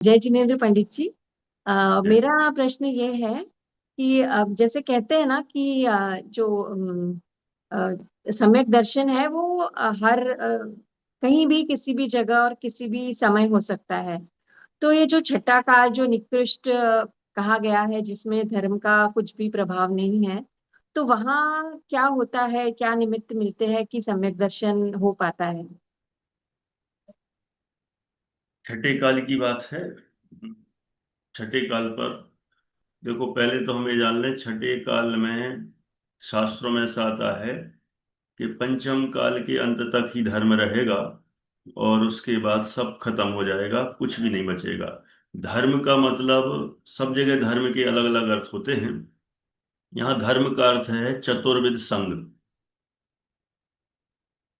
जय जिनेन्द्र पंडित जी। जय। मेरा प्रश्न ये है कि जैसे कहते हैं ना कि जो सम्यक दर्शन है वो हर कहीं भी किसी भी जगह और किसी भी समय हो सकता है। तो ये जो छठा काल जो निकृष्ट कहा गया है जिसमें धर्म का कुछ भी प्रभाव नहीं है, तो वहाँ क्या होता है, क्या निमित्त मिलते हैं कि सम्यक दर्शन हो पाता है? छठे काल की बात है। छठे काल पर देखो, पहले तो हमें जान लें छठे काल में शास्त्रों में ऐसा आता है कि पंचम काल के अंत तक ही धर्म रहेगा और उसके बाद सब खत्म हो जाएगा, कुछ भी नहीं बचेगा। धर्म का मतलब सब जगह धर्म के अलग अलग अर्थ होते हैं। यहाँ धर्म का अर्थ है चतुर्विध संघ।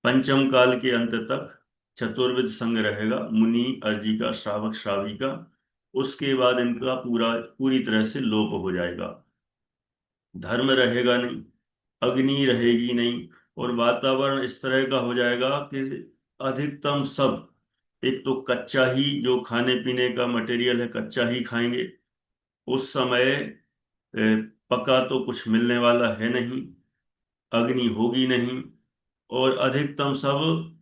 पंचम काल के अंत तक चतुर्विध संघ रहेगा, मुनि अर्जिका श्रावक श्राविका। उसके बाद इनका पूरी तरह से लोप हो जाएगा। धर्म रहेगा नहीं, अग्नि रहेगी नहीं, और वातावरण इस तरह का हो जाएगा कि अधिकतम सब एक तो कच्चा ही, जो खाने पीने का मटेरियल है कच्चा ही खाएंगे। उस समय पका तो कुछ मिलने वाला है नहीं, अग्नि होगी नहीं, और अधिकतम सब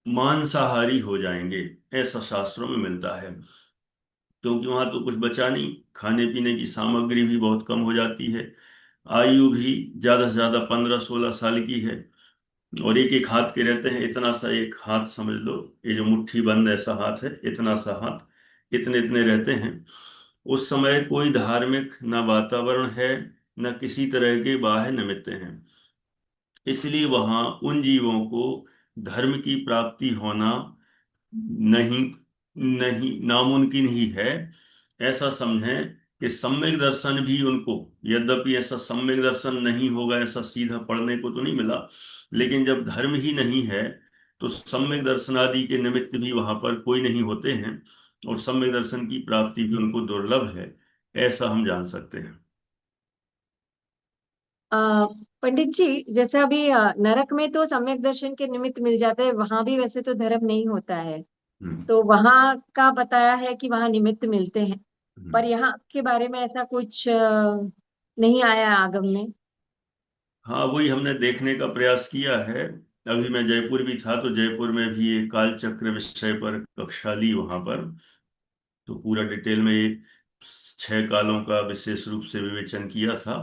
मांसाहारी हो जाएंगे। ऐसा शास्त्रों में मिलता है, क्योंकि वहां तो कुछ बचा नहीं, खाने पीने की सामग्री भी बहुत कम हो जाती है। आयु भी ज्यादा से ज्यादा 15-16 साल की है, और एक एक हाथ के रहते हैं। इतना सा एक हाथ समझ लो, ये जो मुट्ठी बंद ऐसा हाथ है, इतना सा हाथ, इतने इतने रहते हैं। उस समय कोई धार्मिक ना वातावरण है, न किसी तरह के बाह्य निमित्त हैं। इसलिए वहां उन जीवों को धर्म की प्राप्ति होना नहीं नहीं नामुमकिन ही है। ऐसा समझें कि सम्यक दर्शन भी उनको, यद्यपि ऐसा सम्यक दर्शन नहीं होगा, ऐसा सीधा पढ़ने को तो नहीं मिला, लेकिन जब धर्म ही नहीं है तो सम्यक दर्शन आदि के निमित्त भी वहां पर कोई नहीं होते हैं, और सम्यक दर्शन की प्राप्ति भी उनको दुर्लभ है। ऐसा हम जान सकते हैं। अ, पंडित जी, जैसे अभी नरक में तो सम्यक दर्शन के निमित्त मिल जाते हैं, वहां भी वैसे तो धर्म नहीं होता है। हम्म। तो वहां का बताया है कि वहां निमित्त मिलते हैं, हम्म। पर यहाँ के बारे में ऐसा कुछ नहीं आया आगम में। हाँ, वही हमने देखने का प्रयास किया है। अभी मैं जयपुर भी था, तो जयपुर में भी एक काल चक्र विषय पर कक्षा ली वहां पर। तो पूरा डिटेल में ये 6 कालों का विशेष रूप से विवेचन किया था।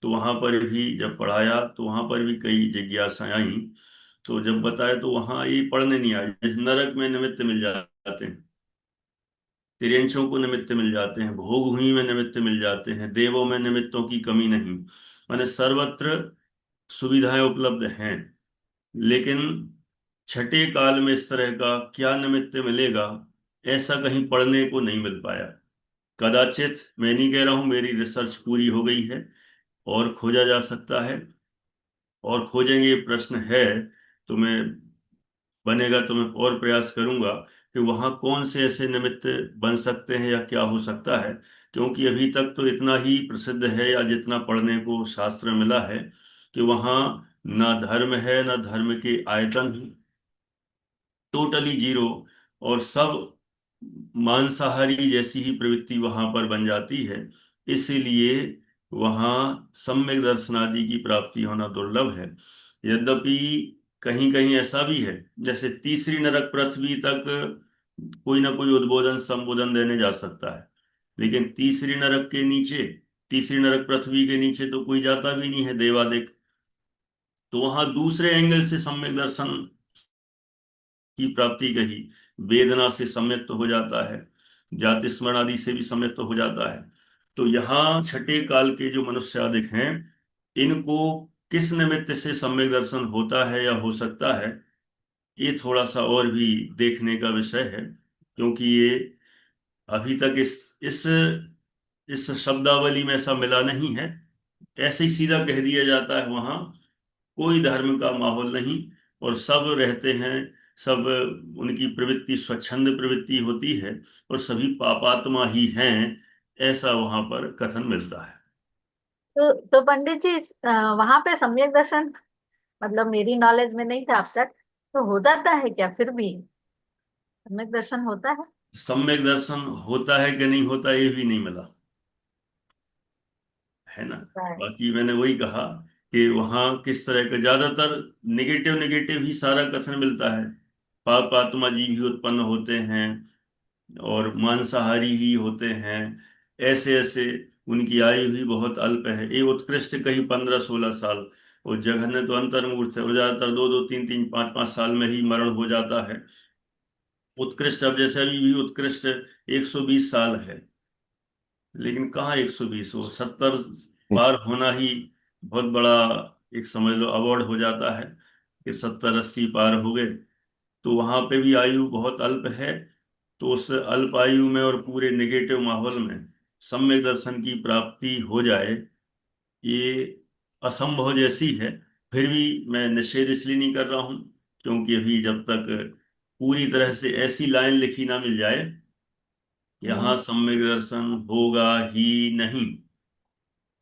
तो वहां पर भी जब पढ़ाया तो वहां पर भी कई जिज्ञासाएं आई। तो जब बताया तो वहां ये पढ़ने नहीं आए। जैसे नरक में निमित्त मिल जाते हैं, तिर्यंशों को निमित्त मिल जाते हैं, भोग भूमि में निमित्त मिल जाते हैं, देवों में निमित्तों की कमी नहीं। माने सर्वत्र सुविधाएं उपलब्ध हैं। लेकिन छठे काल में इस तरह का क्या निमित्त मिलेगा, ऐसा कहीं पढ़ने को नहीं मिल पाया। कदाचित, मैं नहीं कह रहा हूं, मेरी रिसर्च पूरी हो गई है और खोजा जा सकता है, और खोजेंगे, प्रश्न है तो मैं, बनेगा तो मैं और प्रयास करूंगा कि वहां कौन से ऐसे निमित्त बन सकते हैं या क्या हो सकता है। क्योंकि अभी तक तो इतना ही प्रसिद्ध है, या जितना पढ़ने को शास्त्र में मिला है, कि वहां ना धर्म है ना धर्म के आयतन, टोटली जीरो, और सब मांसाहारी जैसी ही प्रवृत्ति वहां पर बन जाती है। इसीलिए वहां सम्यक दर्शन आदि की प्राप्ति होना दुर्लभ है। यद्यपि कहीं कहीं ऐसा भी है, जैसे तीसरी नरक पृथ्वी तक कोई ना कोई उद्बोधन संबोधन देने जा सकता है, लेकिन तीसरी नरक के नीचे, तीसरी नरक पृथ्वी के नीचे तो कोई जाता भी नहीं है, देवादिक। तो वहां दूसरे एंगल से सम्यक दर्शन की प्राप्ति कही, वेदना से सम्यक तो हो जाता है, जाति स्मरण आदि से भी सम्यक तो हो जाता है। तो यहाँ छठे काल के जो मनुष्यादिक हैं, इनको किस निमित्त से सम्यक दर्शन होता है या हो सकता है, ये थोड़ा सा और भी देखने का विषय है। क्योंकि ये अभी तक इस शब्दावली में ऐसा मिला नहीं है। ऐसे ही सीधा कह दिया जाता है वहां कोई धर्म का माहौल नहीं, और सब रहते हैं, सब उनकी प्रवृत्ति स्वच्छंद प्रवृत्ति होती है, और सभी पापात्मा ही हैं। ऐसा वहां पर कथन मिलता है। तो पंडित जी, वहां पे सम्यक दर्शन, मतलब मेरी नॉलेज में नहीं था अब तक, तो हो जाता है क्या फिर भी? सम्यक दर्शन होता है? सम्यक दर्शन होता है कि नहीं होता ये भी नहीं मिला, है ना। Right. बाकी मैंने वही कहा कि वहाँ किस तरह का ज्यादातर निगेटिव निगेटिव ही सारा कथन मिलता है। पाप आत्मा जीव ही उत्पन्न होते हैं और मांसाहारी ही होते हैं, ऐसे ऐसे, उनकी आयु ही बहुत अल्प है, ये उत्कृष्ट कहीं 15-16 साल, और जघन्य तो अंतर्मूर्त है, और ज्यादातर 2-2, 3-3, 5-5 साल में ही मरण हो जाता है। उत्कृष्ट अब जैसे अभी भी उत्कृष्ट 120 साल है, लेकिन कहाँ 120, वो 70 पार होना ही बहुत बड़ा, एक समझ लो अवार्ड हो जाता है कि 70-80 पार हो गए। तो वहां पे भी आयु बहुत अल्प है। तो उस अल्प आयु में और पूरे नेगेटिव माहौल में सम्यक दर्शन की प्राप्ति हो जाए, ये असंभव जैसी है। फिर भी मैं निषेध इसलिए नहीं कर रहा हूं क्योंकि अभी जब तक पूरी तरह से ऐसी लाइन लिखी ना मिल जाए कि हम्म। यहाँ सम्यक दर्शन होगा ही नहीं,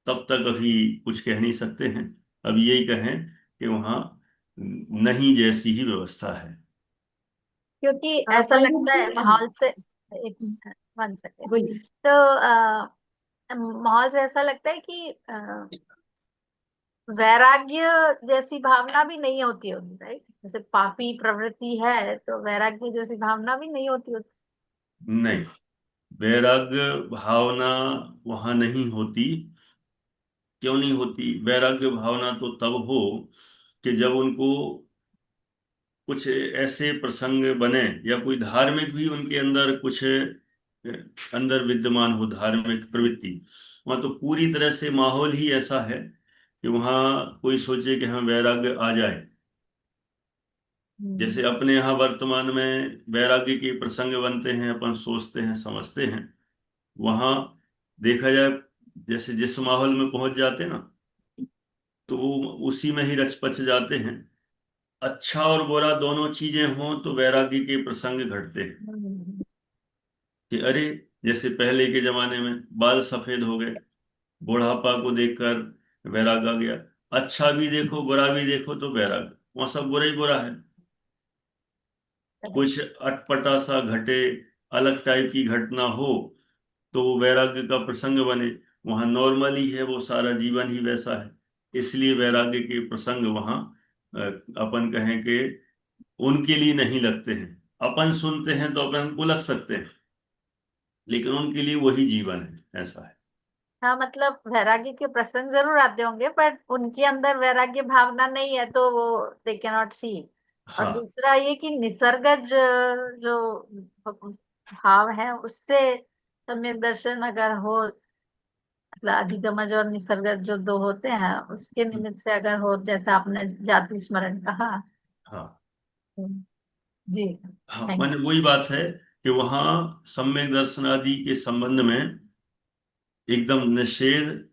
तब तक अभी कुछ कह नहीं सकते हैं। अब यही कहें कि वहाँ नहीं जैसी ही व्यवस्था है। क्योंकि ऐसा पंडित लगता है जी, माहौल से, एक मिनट, 1 सेकेंड। बोलिए। तो माहौल से ऐसा लगता है कि वैराग्य जैसी भावना भी नहीं होती होगी, राइट? जैसे पापी प्रवृत्ति है तो वैराग्य जैसी भावना भी नहीं होती होती। नहीं, वैराग्य भावना वहां नहीं होती। क्यों नहीं होती? वैराग्य भावना तो तब हो कि जब उनको कुछ ऐसे प्रसंग बने, या कोई धार्मिक भी उनके अंदर कुछ अंदर विद्यमान हो, धार्मिक प्रवृत्ति। वहां तो पूरी तरह से माहौल ही ऐसा है कि वहां कोई सोचे कि हमें वैराग्य आ जाए। हम्म। जैसे अपने यहाँ वर्तमान में वैराग्य के प्रसंग बनते हैं, अपन सोचते हैं समझते हैं, वहां देखा जाए जैसे जिस माहौल में पहुंच जाते ना, तो वो उसी में ही रच पच जाते हैं। अच्छा और बुरा दोनों चीजें हों तो वैराग्य के प्रसंग घटते हैं। हम्म। कि अरे, जैसे पहले के जमाने में बाल सफेद हो गए, बुढ़ापा को देखकर वैराग आ गया। अच्छा भी देखो बुरा भी देखो तो वैराग, वहां सब बुरा ही बुरा है। कुछ अटपटा सा घटे, अलग टाइप की घटना हो, तो वो वैराग्य का प्रसंग बने। वहां नॉर्मली है, वो सारा जीवन ही वैसा है, इसलिए वैराग्य के प्रसंग वहां अपन कहें कि उनके लिए नहीं लगते हैं। अपन सुनते हैं तो अपन को लग सकते हैं, लेकिन उनके लिए वही जीवन है, ऐसा है। हाँ, मतलब वैराग्य के प्रसंग जरूर आते होंगे बट उनके अंदर वैराग्य भावना नहीं है तो वो दे कैन नॉट सी। और हाँ दूसरा ये कि निसर्गज जो भाव है उससे सम्यक दर्शन अगर हो, मतलब अधिगमज और निसर्गज जो दो होते हैं उसके निमित्त से अगर हो, जैसा आपने जाति स्मरण कहा। हाँ हम्म, जी। हाँ, थैंक माने वही बात है कि वहां सम्यक दर्शन आदि के संबंध में एकदम निषेध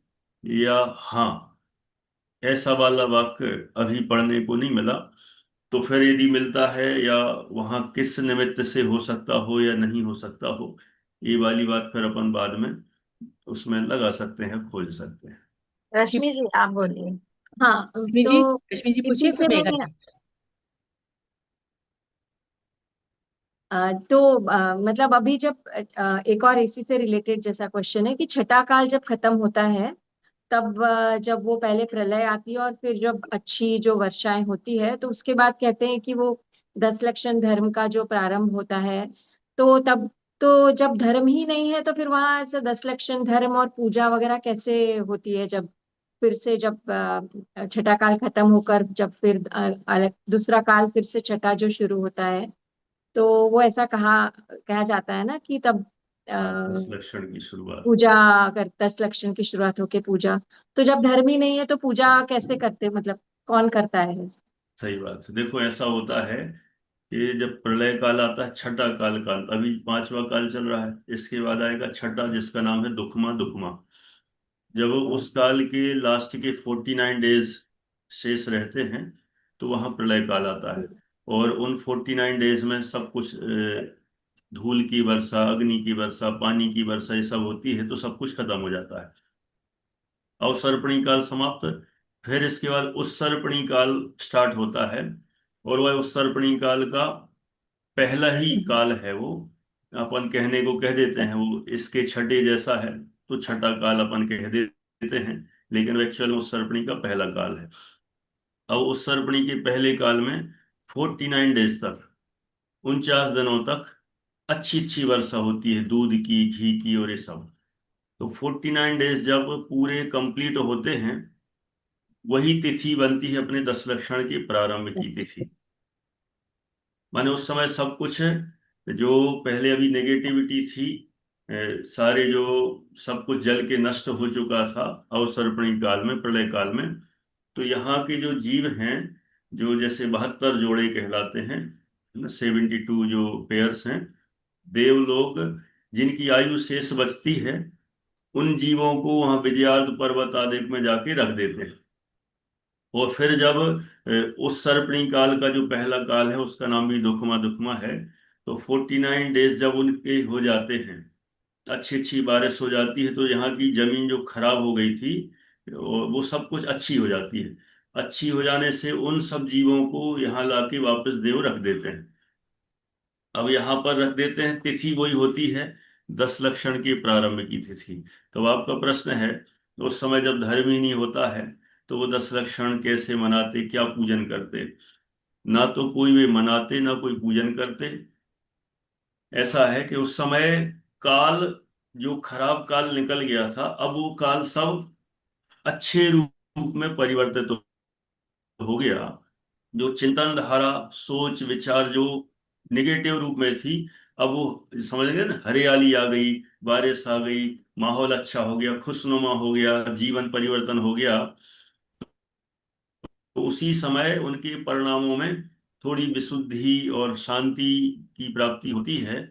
या हाँ ऐसा वाला वाक्य अभी पढ़ने को नहीं मिला। तो फिर यदि मिलता है, या वहां किस निमित्त से हो सकता हो या नहीं हो सकता हो, ये वाली बात फिर अपन बाद में उसमें लगा सकते हैं, खोज सकते हैं। जी, रश्मि जी, आप बोलिए। हाँ, रश्मि जी, तो रश्मि जी इसी पूछिए फिर से मेघा मैं जी। तो मतलब अभी जब एक और इसी से रिलेटेड जैसा क्वेश्चन है कि छठा काल जब खत्म होता है, तब जब वो पहले प्रलय आती है और फिर जब अच्छी जो वर्षाएं होती है, तो उसके बाद कहते हैं कि वो 10 लक्षण धर्म का जो प्रारंभ होता है। तो तब, तो जब धर्म ही नहीं है तो फिर वहां ऐसे 10 लक्षण धर्म और पूजा वगैरह कैसे होती है? जब फिर से जब छठा काल खत्म होकर जब फिर अलग दूसरा काल फिर से छठा जो शुरू होता है, तो वो ऐसा कहा कहा जाता है ना कि तब हाँ, 10 लक्षण की शुरुआत। पूजा कर 10 लक्षण की शुरुआत होके पूजा। तो जब धर्म ही नहीं है तो पूजा कैसे करते, मतलब कौन करता है? सही बात है। देखो ऐसा होता है कि जब प्रलय काल आता है, छठा काल, अभी पांचवा काल चल रहा है, इसके बाद आएगा छठा जिसका नाम है दुखमा दुखमा। जब उस काल के लास्ट के 49 डेज शेष रहते हैं, तो वहां प्रलय काल आता है। और उन 49 डेज में सब कुछ धूल की वर्षा, अग्नि की वर्षा, पानी की वर्षा, ये सब होती है, तो सब कुछ खत्म हो जाता है। अवसर्पणी काल समाप्त। फिर इसके बाद उत्सर्पणी काल स्टार्ट होता है, और वह उत्सर्पणी काल का पहला ही काल है वो, अपन कहने को कह देते हैं वो इसके छठे जैसा है, तो छठा काल अपन कह देते हैं, लेकिन वो एक्चुअल में उस सर्पणी का पहला काल है। अब उस सर्पणी के पहले काल में 49 डेज तक, 49 दिनों तक अच्छी अच्छी वर्षा होती है, दूध की, घी की और ये सब। तो 49 डेज जब पूरे कंप्लीट होते हैं, वही तिथि बनती है अपने 10 लक्षण की प्रारंभ की तिथि। माने उस समय सब कुछ जो पहले अभी नेगेटिविटी थी, सारे जो सब कुछ जल के नष्ट हो चुका था अवसर्पणी काल में, प्रलय काल में। तो यहाँ के जो जीव हैं, जो जैसे 72 जोड़े कहलाते हैं, 72 जो पेयर्स हैं, देवलोग जिनकी आयु शेष बचती है, उन जीवों को वहां विजयार्थ पर्वत आदि में जाके रख देते हैं। और फिर जब उस सर्पणी काल का जो पहला काल है, उसका नाम भी दुखमा दुखमा है। तो 49 डेज जब उनके हो जाते हैं, अच्छी अच्छी बारिश हो जाती है, तो यहाँ की जमीन जो खराब हो गई थी, वो सब कुछ अच्छी हो जाती है। अच्छी हो जाने से उन सब जीवों को यहाँ लाके वापस देव रख देते हैं। अब यहाँ पर रख देते हैं, तिथि वही होती है 10 लक्षण की प्रारंभ की तिथि। तो आपका प्रश्न है, उस समय जब धर्म ही नहीं होता है, तो वो 10 लक्षण कैसे मनाते, क्या पूजन करते? ना तो कोई वे मनाते, ना कोई पूजन करते। ऐसा है कि उस समय काल, जो खराब काल निकल गया था, अब वो काल सब अच्छे रूप में परिवर्तित हो गया। जो चिंतन धारा, सोच विचार जो निगेटिव रूप में थी, अब वो समझ गए ना, हरियाली आ गई, बारिश आ गई, माहौल अच्छा हो गया, खुशनुमा हो गया, जीवन परिवर्तन हो गया। तो उसी समय उनके परिणामों में थोड़ी विशुद्धि और शांति की प्राप्ति होती है।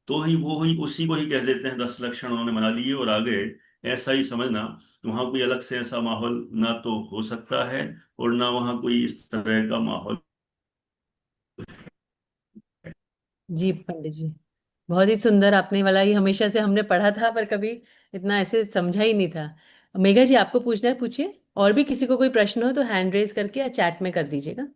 तो ही उसी को ही कह देते हैं 10 लक्षण उन्होंने मना लिए और आ गए। ऐसा ही समझना, वहां कोई अलग से ऐसा माहौल ना तो हो सकता है, और ना वहां कोई इस तरह का माहौल है। जी पंडित जी, बहुत ही सुंदर आपने वाला, ये हमेशा से हमने पढ़ा था पर कभी इतना ऐसे समझा ही नहीं था। मेघा जी, आपको पूछना है पूछिए, और भी किसी को कोई प्रश्न हो तो हैंड रेज करके या चैट में कर दीजिएगा।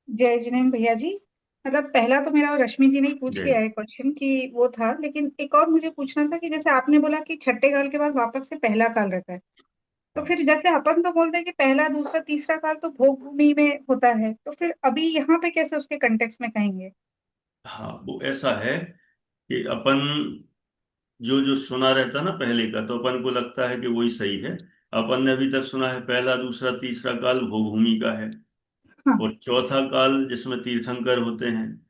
जय जिनेन्द्र भैया जी। मतलब पहला तो मेरा रश्मि जी ने ही पूछ लिया जय। है क्वेश्चन कि वो था, लेकिन एक और मुझे पूछना था कि जैसे आपने बोला कि छठे काल के बाद वापस से पहला काल रहता है, तो फिर जैसे अपन तो बोलते हैं कि पहला दूसरा तीसरा काल तो भोग भूमि में होता है, तो फिर अभी यहाँ पे कैसे उसके कंटेक्स्ट में कहेंगे? हाँ, वो ऐसा है कि अपन जो जो सुना रहता ना पहले का, तो अपन को लगता है कि वही सही है। अपन ने अभी तक सुना है पहला दूसरा तीसरा काल भूमि का है, हाँ। और चौथा काल जिसमें तीर्थंकर होते हैं।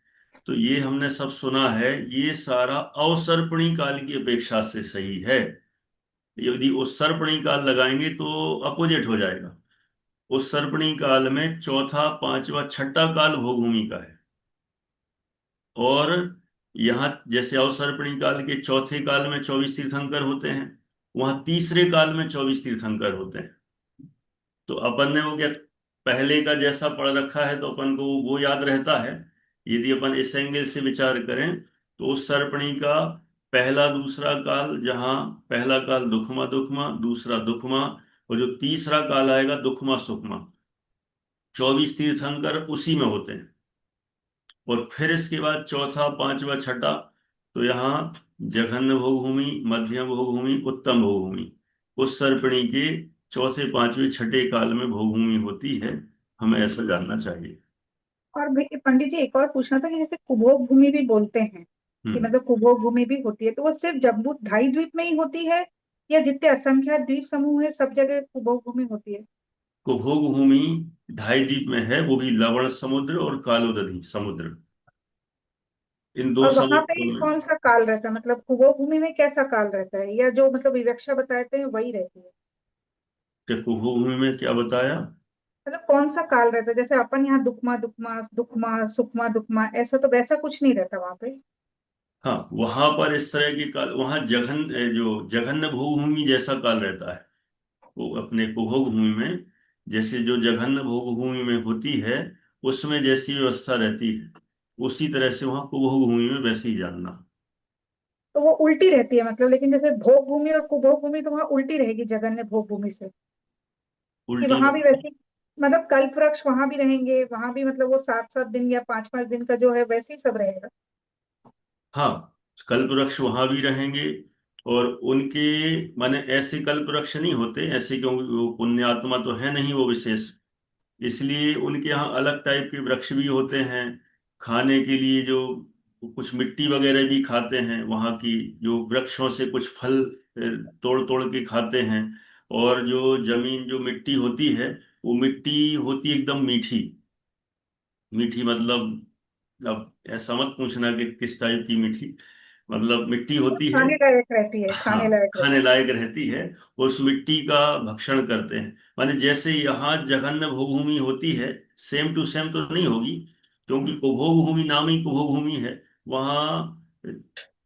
तो ये हमने सब सुना है, ये सारा अवसर्पणी काल की अपेक्षा से सही है। यदि उस सर्पणी काल लगाएंगे तो अपोजिट हो जाएगा। उस सर्पणी काल में चौथा पांचवा छठा काल भूमि का है, और यहाँ जैसे अवसर्पणी काल के चौथे काल में 24 तीर्थंकर होते हैं, वहां तीसरे काल में 24 तीर्थंकर होते हैं। तो अपन ने वो क्या, पहले का जैसा पढ़ रखा है, तो अपन को वो याद रहता है। यदि अपन इस एंगल से विचार करें, तो उस सर्पणी का पहला दूसरा काल, जहाँ पहला काल दुखमा दुखमा, दूसरा दुखमा, और जो तीसरा काल आएगा दुखमा सुखमा, 24 तीर्थंकर उसी में होते हैं। और फिर इसके बाद चौथा पांचवा छठा, तो यहाँ जघन्य भूमि, मध्यम भूमि, उत्तम भूमि, उस सर्पणी के चौथे पांचवे छठे काल में भूमि होती है। हमें ऐसा जानना चाहिए। और पंडित जी एक और पूछना था कि जैसे कुभोग भूमि भी बोलते हैं कि हम्म। मतलब कुभोग भूमि भी होती है, तो वो सिर्फ जम्बू ढाई द्वीप में ही होती है या जितने असंख्यात द्वीप समूह है सब जगह कुभोग भूमि होती है? कुभोग भूमि 2.5 द्वीप में है, वो भी लवण समुद्र और कालोदधी समुद्र, इन दो और वहां पे समुद्रों में। कौन सा काल रहता है, मतलब कुभोग भूमि में कैसा काल रहता है, या जो मतलब विवक्षा बताते हैं वही रहती है? कि कुभोग भूमि में क्या बताया? मतलब कौन सा काल रहता है, जैसे अपन यहाँ दुखमा दुखमा दुखमा सुखमा दुखमा, ऐसा तो वैसा कुछ नहीं रहता वहां पे? हाँ, वहां पर इस तरह की काल, वहां जो जघन्य भूमि जैसा काल रहता है। वो अपने कुभोग भूमि में, जैसे जो जघन्य भोग भूमि में होती है, उसमें जैसी व्यवस्था रहती है, उसी तरह से वहां कुभोग भूमि में वैसे ही जानना। तो वो उल्टी रहती है मतलब, लेकिन जैसे भोग भूमि और कुभोग भूमि तो वहां उल्टी रहेगी जगन्य भोग भूमि से, कि उल्टी वहां भी मतलब? वैसे मतलब कल्प वृक्ष वहां भी रहेंगे, वहां भी मतलब वो 7-7 दिन या 5-5 दिन का जो है वैसे ही सब रहेगा? हाँ, कल्प वृक्ष वहां भी रहेंगे। और उनके माने ऐसे कल्प वृक्ष नहीं होते ऐसे, क्योंकि वो पुण्य आत्मा तो है नहीं वो विशेष, इसलिए उनके यहाँ अलग टाइप के वृक्ष भी होते हैं खाने के लिए। जो कुछ मिट्टी वगैरह भी खाते हैं वहाँ की, जो वृक्षों से कुछ फल तोड़ तोड़ के खाते हैं। और जो जमीन जो मिट्टी होती है, वो मिट्टी होती है एकदम मीठी। मीठी मतलब, अब ऐसा मत पूछना कि किस टाइप की मीठी, मतलब मिट्टी होती है। खाने लायक रहती है, खाने हाँ, लायक खाने लायक रहती है। उस मिट्टी का भक्षण करते हैं। माने जैसे यहाँ जघन्य भोगभूमि होती है, सेम टू सेम तो नहीं होगी, क्योंकि कुभोग भूमि नाम ही कुभोग भूमि है। वहाँ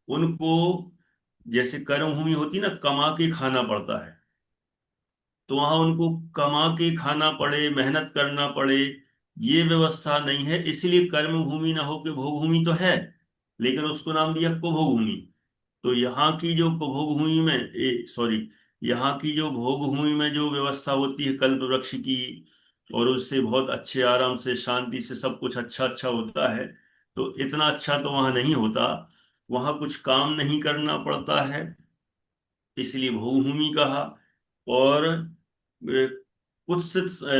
उनको जैसे कर्म भूमि होती ना, कमा के खाना पड़ता है, तो वहां उनको कमा के खाना पड़े, मेहनत करना पड़े, ये व्यवस्था नहीं है। इसलिए कर्म भूमि ना हो के भोग भूमि तो है, लेकिन उसको नाम दिया कुभोग भूमि। तो यहाँ की जो उपभोग भूमि में सॉरी, यहाँ की जो भोग भूमि में जो व्यवस्था होती है कल्प वृक्ष की, और उससे बहुत अच्छे आराम से शांति से सब कुछ अच्छा अच्छा होता है। तो इतना अच्छा तो वहाँ नहीं होता। वहाँ कुछ काम नहीं करना पड़ता है, इसलिए भोग भूमि कहा। और कुछ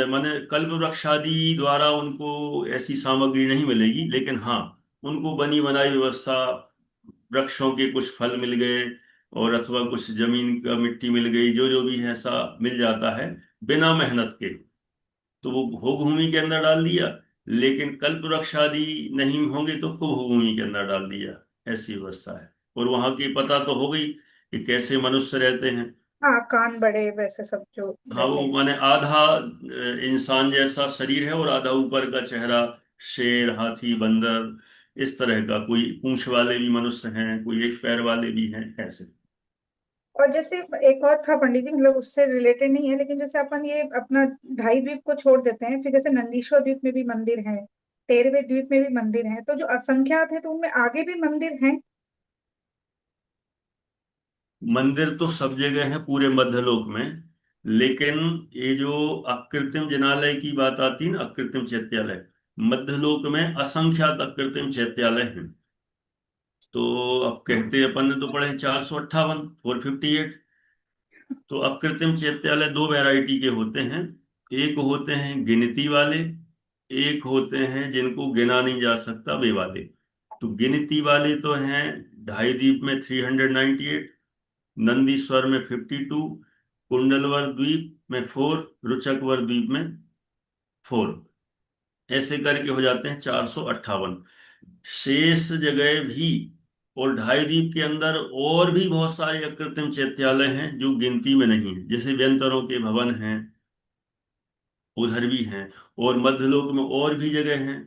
माने कल्प वृक्ष आदि द्वारा उनको ऐसी सामग्री नहीं मिलेगी, लेकिन हाँ, उनको बनी बनाई व्यवस्था, वृक्षों के कुछ फल मिल गए, और अथवा कुछ जमीन का मिट्टी मिल गई, जो जो भी है ऐसा मिल जाता है बिना मेहनत के। तो वो भोग भूमि के अंदर डाल दिया। लेकिन कल्प वृक्ष आदि नहीं होंगे तो कुभोग भूमि के अंदर डाल दिया, ऐसी व्यवस्था है। और वहां की पता तो हो गई कि कैसे मनुष्य रहते हैं। हाँ, कान बड़े वैसे सब जो हाँ, वो रहते हैं। माने आधा इंसान जैसा शरीर है, और आधा ऊपर का चेहरा, शेर, हाथी, बंदर, इस तरह का। कोई पूंछ वाले भी मनुष्य हैं, कोई एक पैर वाले भी हैं, ऐसे। और जैसे एक और था पंडित जी, मतलब उससे रिलेटेड नहीं है, लेकिन जैसे अपन ये अपना ढाई द्वीप को छोड़ देते हैं, फिर जैसे नंदीश्वर द्वीप में भी मंदिर है, 13वें द्वीप में भी मंदिर है, तो जो असंख्यात है तो उनमें आगे भी मंदिर हैं। मंदिर तो सब जगह है पूरे मध्यलोक में, लेकिन ये जो अकृत्रिम जिनालय की बात आती है ना, अकृत्रिम चैत्यालय, मध्यलोक में असंख्यात अकृत्रिम चैत्यालय हैं। तो अब कहते अपन ने तो पढ़े 458, 458। तो अकृत्रिम चैत्यालय दो वैरायटी के होते हैं। एक होते हैं गिनती वाले, एक होते हैं जिनको गिना नहीं जा सकता, वे वाले। तो गिनती वाले तो हैं ढाई द्वीप में 398, नंदीश्वर में 52, कुंडलवर द्वीप में 4, रुचकवर द्वीप में 4, ऐसे करके हो जाते हैं 458। शेष जगह भी, और ढाई द्वीप के अंदर और भी बहुत सारे अकृत्रिम चैत्यालय हैं जो गिनती में नहीं है, जैसे व्यंतरों के भवन हैं, उधर भी हैं। और मध्यलोक में और भी जगह हैं,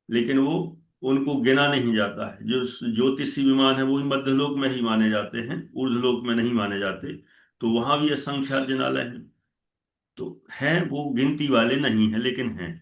लेकिन वो उनको गिना नहीं जाता है। जो ज्योतिषी विमान है वो ही मध्यलोक में ही माने जाते हैं, ऊर्ध्वलोक में नहीं माने जाते। तो वहां भी असंख्यात जिनालय हैं। तो हैं, वो गिनती वाले नहीं है, लेकिन हैं।